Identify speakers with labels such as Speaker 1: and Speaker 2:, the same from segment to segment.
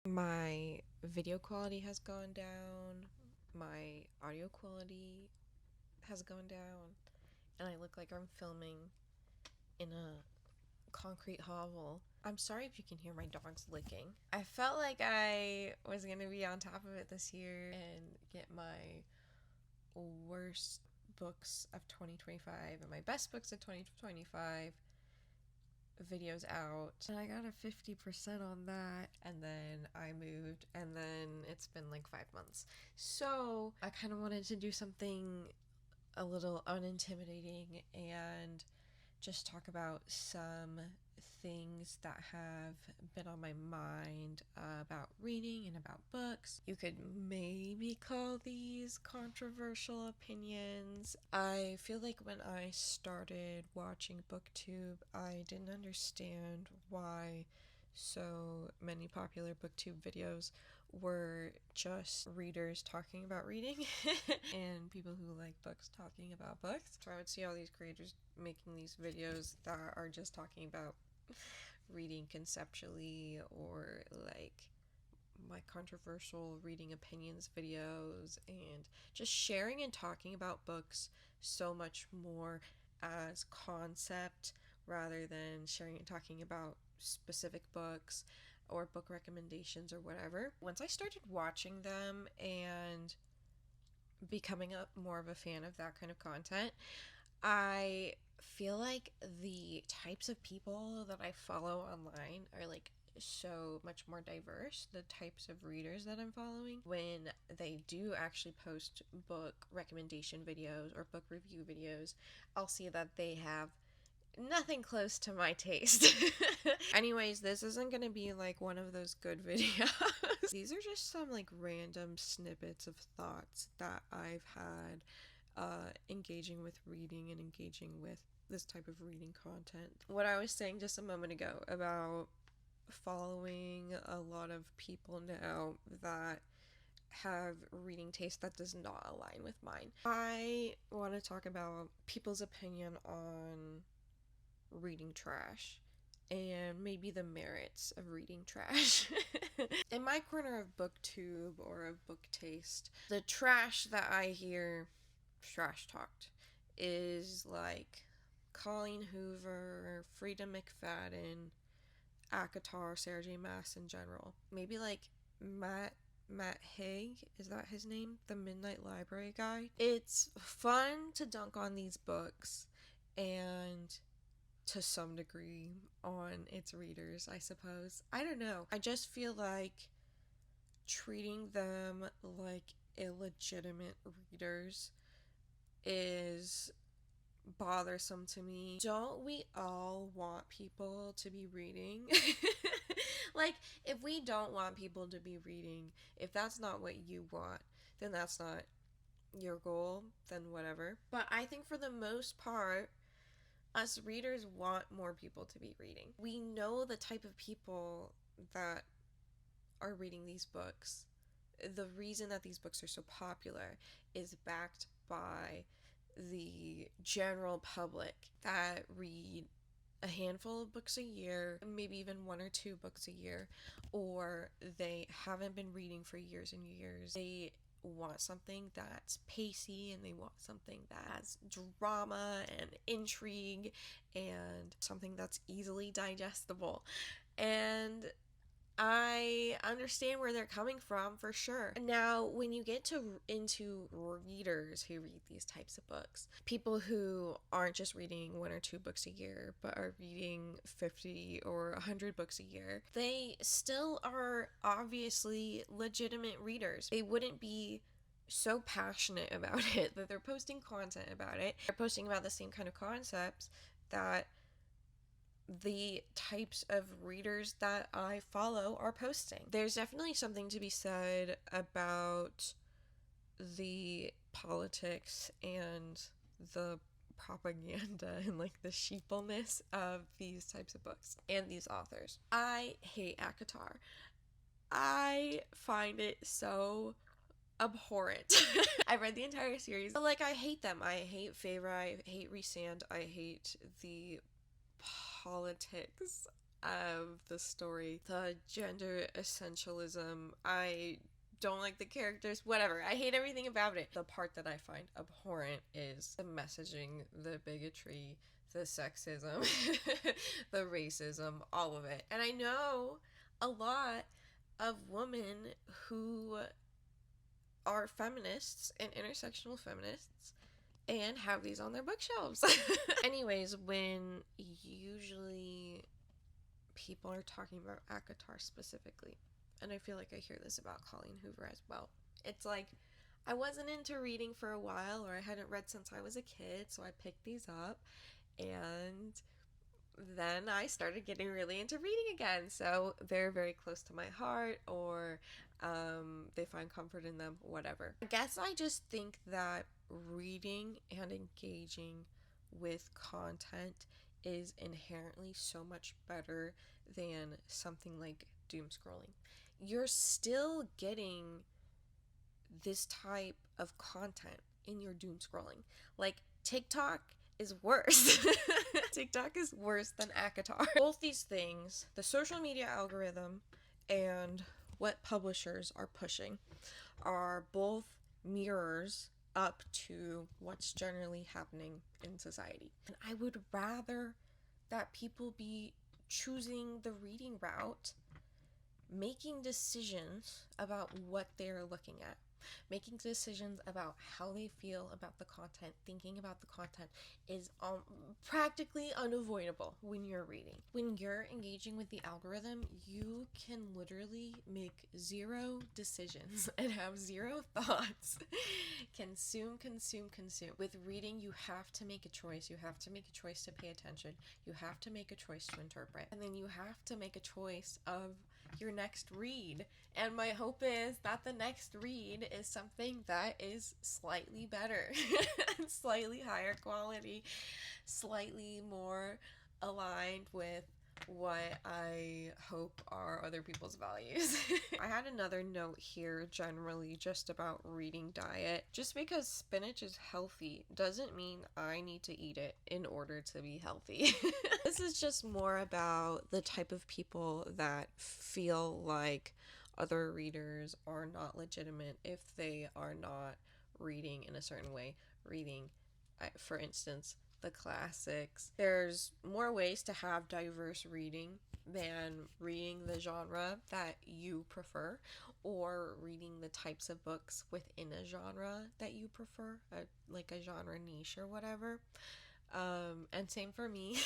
Speaker 1: My video quality has gone down, my audio quality has gone down, and I look like I'm filming in a concrete hovel. I'm sorry if you can hear my dogs licking. I felt like I was gonna be on top of it this year and get my worst books of 2025 and my best books of 2025 videos out, and I got a 50% on that, and then I moved, and then it's been like 5 months. So I kind of wanted to do something a little unintimidating and just talk about some things that have been on my mind about reading and about books. You could maybe call these controversial opinions. I feel like when I started watching booktube, I didn't understand why so many popular booktube videos were just readers talking about reading and people who like books talking about books. So I would see all these creators making these videos that are just talking about reading conceptually, or like my controversial reading opinions videos, and just sharing and talking about books so much more as concept rather than sharing and talking about specific books or book recommendations or whatever. Once I started watching them and becoming more of a fan of that kind of content, I feel like the types of people that I follow online are like so much more diverse. The types of readers that I'm following, when they do actually post book recommendation videos or book review videos, I'll see that they have nothing close to my taste. Anyways, this isn't gonna be like one of those good videos. These are just some like random snippets of thoughts that I've had engaging with reading and engaging with this type of reading content. What I was saying just a moment ago about following a lot of people now that have reading taste that does not align with mine. I want to talk about people's opinion on reading trash and maybe the merits of reading trash. In my corner of booktube or of book taste, the trash that I hear trash talked is like Colleen Hoover, Frida McFadden, Akatar, Sarah J. Maas in general. Maybe like Matt Haig, is that his name? The Midnight Library guy. It's fun to dunk on these books and to some degree on its readers, I suppose. I don't know. I just feel like treating them like illegitimate readers is bothersome to me. Don't we all want people to be reading? Like, if we don't want people to be reading, if that's not what you want, then that's not your goal, then whatever. But I think for the most part, us readers want more people to be reading. We know the type of people that are reading these books. The reason that these books are so popular is backed by the general public that read a handful of books a year, maybe even one or two books a year, or they haven't been reading for years and years. They want something that's pacey, and they want something that has drama and intrigue and something that's easily digestible. And I understand where they're coming from for sure. Now, when you get into readers who read these types of books, people who aren't just reading one or two books a year, but are reading 50 or 100 books a year, they still are obviously legitimate readers. They wouldn't be so passionate about it that they're posting content about it. They're posting about the same kind of concepts that the types of readers that I follow are posting. There's definitely something to be said about the politics and the propaganda and like the sheepleness of these types of books and these authors. I hate Akatar. I find it so abhorrent. I read the entire series, but like I hate them. I hate Feyre, I hate Rhysand, I hate the politics of the story, the gender essentialism. I don't like the characters, whatever. I hate everything about it. The part that I find abhorrent is the messaging, the bigotry, the sexism, the racism, all of it. And I know a lot of women who are feminists and intersectional feminists and have these on their bookshelves. Anyways, when usually people are talking about ACOTAR specifically, and I feel like I hear this about Colleen Hoover as well, it's like, I wasn't into reading for a while, or I hadn't read since I was a kid, so I picked these up, and then I started getting really into reading again. So they're very close to my heart, or they find comfort in them, whatever. I guess I just think that reading and engaging with content is inherently so much better than something like doom scrolling. You're still getting this type of content in your doom scrolling. Like, TikTok is worse. TikTok is worse than ACOTAR. Both these things, the social media algorithm and what publishers are pushing, are both mirrors up to what's generally happening in society. And I would rather that people be choosing the reading route, making decisions about what they're looking at, making decisions about how they feel about the content, thinking about the content is practically unavoidable when you're reading. When you're engaging with the algorithm, you can literally make zero decisions and have zero thoughts. Consume. With reading, you have to make a choice. You have to make a choice to pay attention. You have to make a choice to interpret. And then you have to make a choice of your next read. And my hope is that the next read is something that is slightly better, slightly higher quality, slightly more aligned with what I hope are other people's values. I had another note here generally just about reading diet. Just because spinach is healthy doesn't mean I need to eat it in order to be healthy. This is just more about the type of people that feel like other readers are not legitimate if they are not reading in a certain way. Reading, for instance, the classics. There's more ways to have diverse reading than reading the genre that you prefer, or reading the types of books within a genre that you prefer, like a genre niche or whatever. And same for me.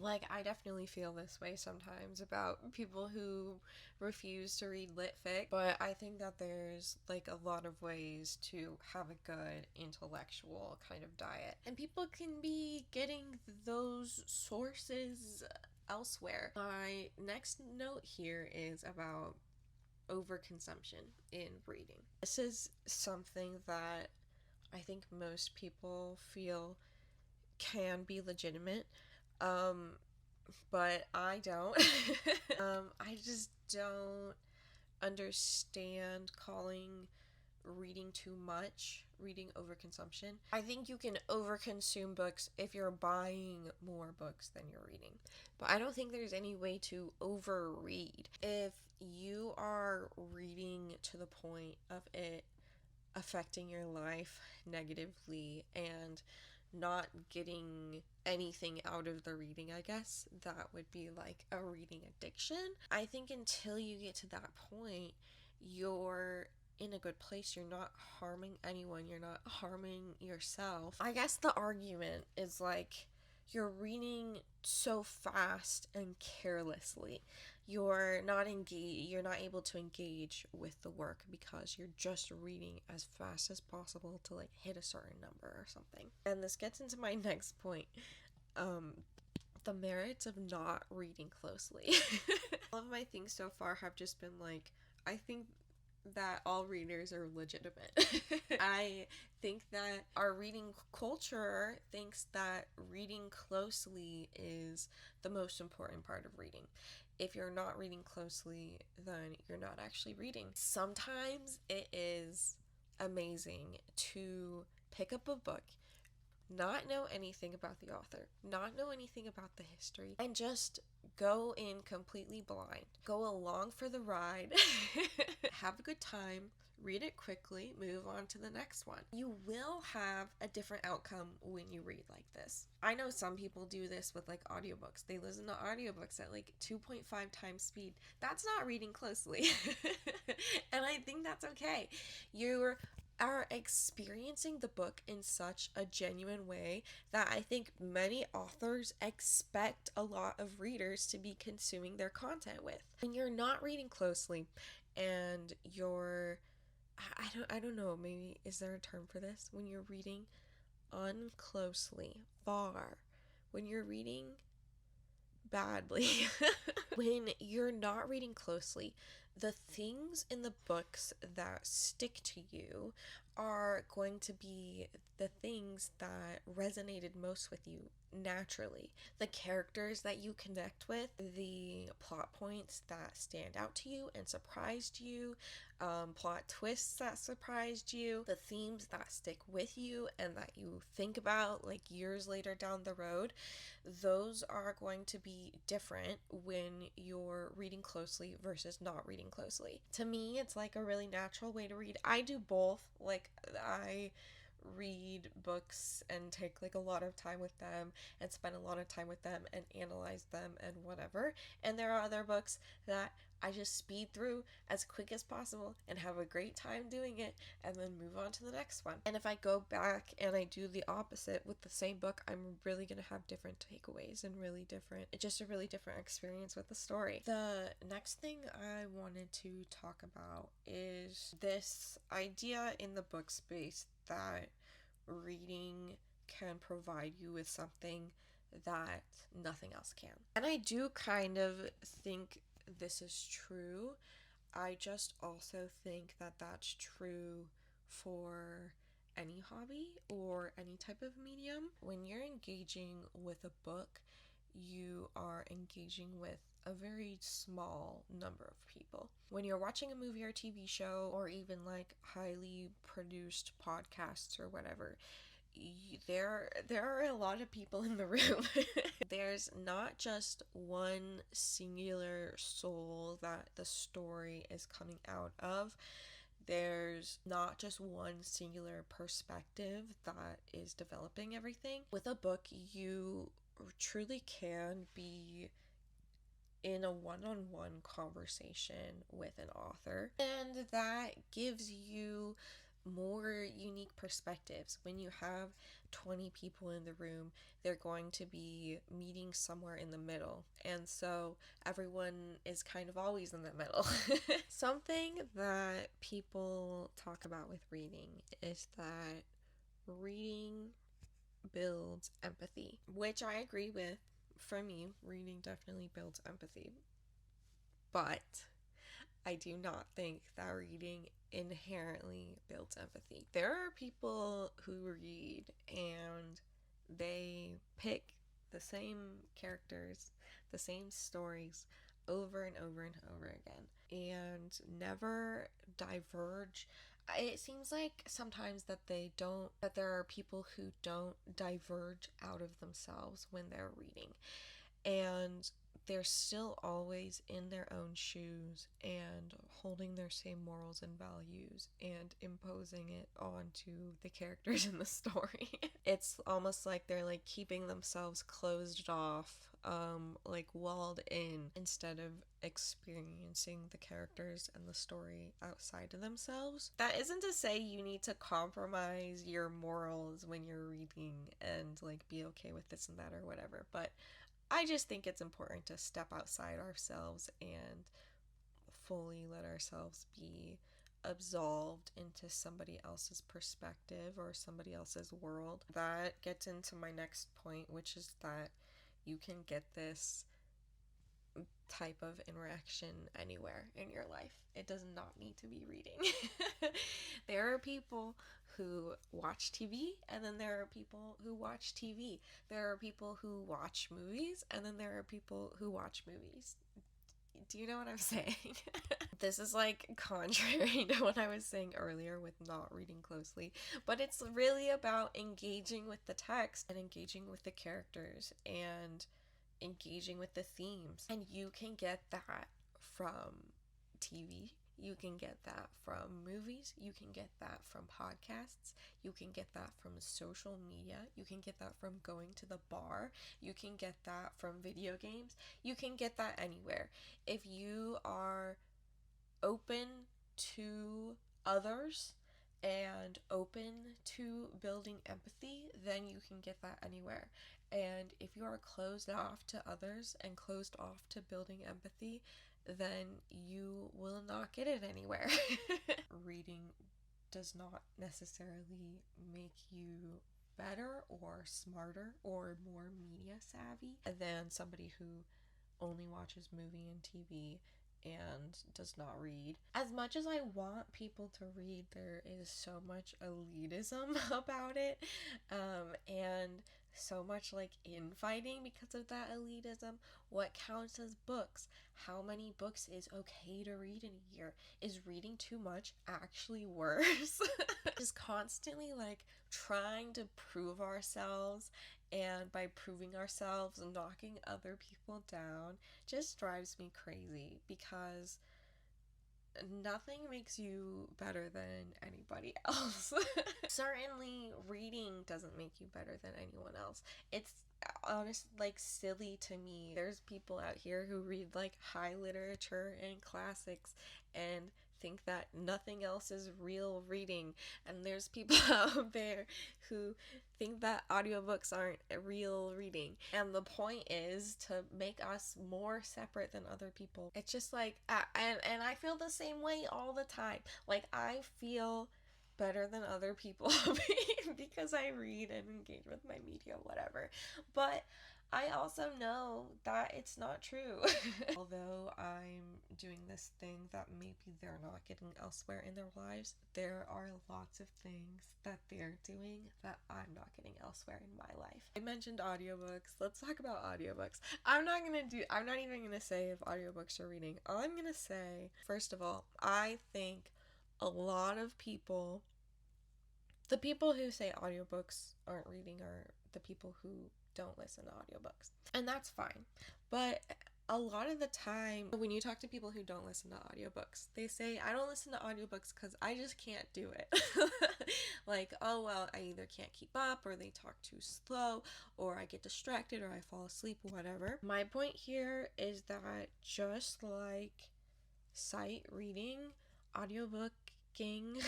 Speaker 1: Like, I definitely feel this way sometimes about people who refuse to read lit fic, but I think that there's like a lot of ways to have a good intellectual kind of diet, and people can be getting those sources elsewhere. My next note here is about overconsumption in reading. This is something that I think most people feel can be legitimate, but I don't. I just don't understand calling reading too much reading overconsumption. I think you can overconsume books if you're buying more books than you're reading, but I don't think there's any way to overread. If you are reading to the point of it affecting your life negatively and not getting anything out of the reading, I guess that would be like a reading addiction. I think until you get to that point, you're in a good place. You're not harming anyone. You're not harming yourself. I guess the argument is like, you're reading so fast and carelessly. You're not able to engage with the work because you're just reading as fast as possible to like hit a certain number or something. And this gets into my next point. The merits of not reading closely. All of my things so far have just been like, I think that all readers are legitimate. I think that our reading culture thinks that reading closely is the most important part of reading. If you're not reading closely, then you're not actually reading. Sometimes it is amazing to pick up a book, not know anything about the author, not know anything about the history, and just go in completely blind. Go along for the ride, have a good time, read it quickly, move on to the next one. You will have a different outcome when you read like this. I know some people do this with like audiobooks. They listen to audiobooks at like 2.5 times speed. That's not reading closely. And I think that's okay. You are experiencing the book in such a genuine way that I think many authors expect a lot of readers to be consuming their content with. When you're not reading closely and you're I don't know, maybe is there a term for this? When you're reading unclosely, far, when you're reading badly, when you're not reading closely, the things in the books that stick to you are going to be the things that resonated most with you naturally. The characters that you connect with, the plot points that stand out to you and surprised you, plot twists that surprised you, the themes that stick with you and that you think about like years later down the road, those are going to be different when you're reading closely versus not reading closely. To me, it's like a really natural way to read. I do both. Like, I read books and take like a lot of time with them and spend a lot of time with them and analyze them and whatever. And there are other books that I just speed through as quick as possible and have a great time doing it and then move on to the next one. And if I go back and I do the opposite with the same book, I'm really going to have different takeaways and just a really different experience with the story. The next thing I wanted to talk about is this idea in the book space that reading can provide you with something that nothing else can. And I do kind of think this is true. I just also think that that's true for any hobby or any type of medium. When you're engaging with a book, you are engaging with a very small number of people. When you're watching a movie or TV show or even like highly produced podcasts or whatever, there are a lot of people in the room. There's not just one singular soul that the story is coming out of. There's not just one singular perspective that is developing everything. With a book, you truly can be in a one-on-one conversation with an author, and that gives you more unique perspectives. When you have 20 people in the room, they're going to be meeting somewhere in the middle, and so everyone is kind of always in the middle. Something that people talk about with reading is that reading builds empathy, which I agree with. For me, reading definitely builds empathy, but I do not think that reading inherently builds empathy. There are people who read and they pick the same characters, the same stories over and over and over again and never diverge. It seems like sometimes that there are people who don't diverge out of themselves when they're reading, and they're still always in their own shoes and holding their same morals and values and imposing it onto the characters in the story. It's almost like they're like keeping themselves closed off, like walled in, instead of experiencing the characters and the story outside of themselves. That isn't to say you need to compromise your morals when you're reading and like be okay with this and that or whatever, but I just think it's important to step outside ourselves and fully let ourselves be absolved into somebody else's perspective or somebody else's world. That gets into my next point, which is that you can get this type of interaction anywhere in your life. It does not need to be reading. There are people who watch TV, and then there are people who watch TV. There are people who watch movies, and then there are people who watch movies. Do you know what I'm saying? This is like contrary to what I was saying earlier with not reading closely, but it's really about engaging with the text and engaging with the characters and engaging with the themes. And you can get that from TV. You can get that from movies. You can get that from podcasts. You can get that from social media. You can get that from going to the bar. You can get that from video games. You can get that anywhere. If you are open to others and open to building empathy, then you can get that anywhere. And if you are closed off to others and closed off to building empathy, then you will not get it anywhere. Reading does not necessarily make you better or smarter or more media savvy than somebody who only watches movie and TV and does not read. As much as I want people to read, there is so much elitism about it, and so much like infighting because of that elitism. What counts as books? How many books is okay to read in a year? Is reading too much actually worse? Just constantly like trying to prove ourselves, and by proving ourselves and knocking other people down just drives me crazy, because nothing makes you better than anybody else. Certainly reading doesn't make you better than anyone else. It's honest, like, silly to me. There's people out here who read like high literature and classics and think that nothing else is real reading, and there's people out there who think that audiobooks aren't real reading, and the point is to make us more separate than other people. It's just like and I feel the same way all the time. Like, I feel better than other people because I read and engage with my media, whatever, but I also know that it's not true. Although I'm doing this thing that maybe they're not getting elsewhere in their lives, there are lots of things that they're doing that I'm not getting elsewhere in my life. I mentioned audiobooks. Let's talk about audiobooks. I'm not even gonna say if audiobooks are reading. All I'm gonna say, first of all, I think a lot of people, the people who say audiobooks aren't reading are the people who don't listen to audiobooks. And that's fine. But a lot of the time, when you talk to people who don't listen to audiobooks, they say, I don't listen to audiobooks because I just can't do it. Like, oh, well, I either can't keep up, or they talk too slow, or I get distracted, or I fall asleep, whatever. My point here is that just like sight reading, audiobooking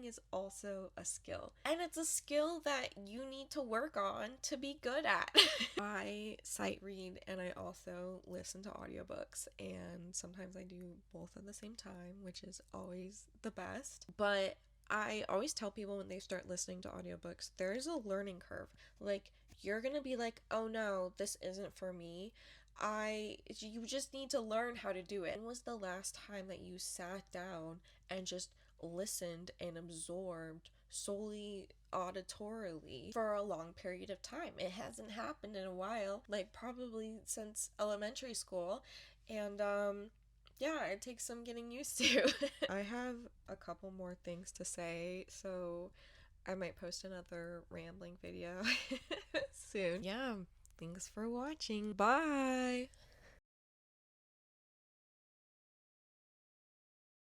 Speaker 1: is also a skill, and it's a skill that you need to work on to be good at. I sight read and I also listen to audiobooks, and sometimes I do both at the same time, which is always the best. But I always tell people when they start listening to audiobooks, there's a learning curve. Like, you're gonna be like, oh no, this isn't for me. You just need to learn how to do it. When was the last time that you sat down and just listened and absorbed solely auditorily for a long period of time? It hasn't happened in a while, like probably since elementary school, and yeah, it takes some getting used to. I have a couple more things to say, so I might post another rambling video soon. Yeah, thanks for watching. Bye!